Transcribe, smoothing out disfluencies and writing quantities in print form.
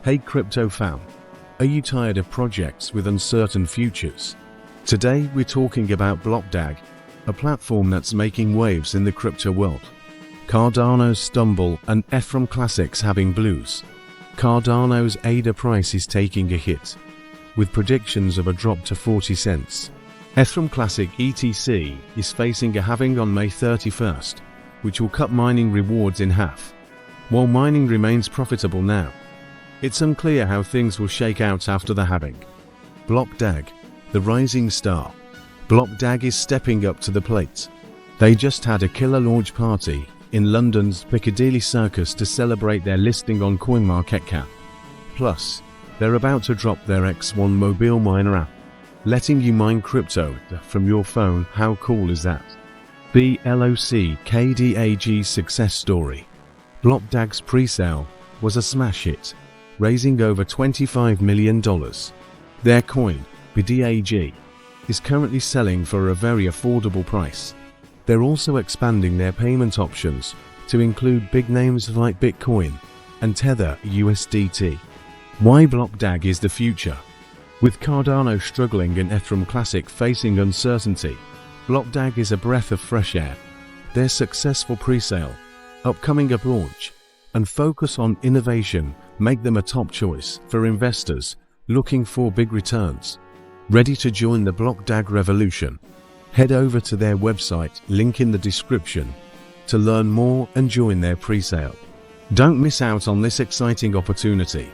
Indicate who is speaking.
Speaker 1: Hey crypto fam, are you tired of projects with uncertain futures? Today we're talking about BlockDAG, a platform that's making waves in the crypto world. Cardano's stumble and Ethereum Classic's having blues. Cardano's ADA price is taking a hit, with predictions of a drop to 40 cents. Ethereum Classic ETC is facing a halving on May 31st, which will cut mining rewards in half. While mining remains profitable now, it's unclear how things will shake out after the halving. BlockDAG, the rising star. BlockDAG is stepping up to the plate. They just had a killer launch party in London's Piccadilly Circus to celebrate their listing on CoinMarketCap. Plus, they're about to drop their X1 mobile miner app, letting you mine crypto from your phone. How cool is that? BlockDAG's success story. BlockDAG's presale was a smash hit, raising over $25 million. Their coin, BlockDAG, is currently selling for a very affordable price. They're also expanding their payment options to include big names like Bitcoin and Tether USDT. Why BlockDAG is the future? With Cardano struggling and Ethereum Classic facing uncertainty, BlockDAG is a breath of fresh air. Their successful presale, upcoming up launch, and focus on innovation make them a top choice for investors looking for big returns. Ready to join the BlockDAG revolution? Head over to their website, link in the description, to learn more and join their presale. Don't miss out on this exciting opportunity.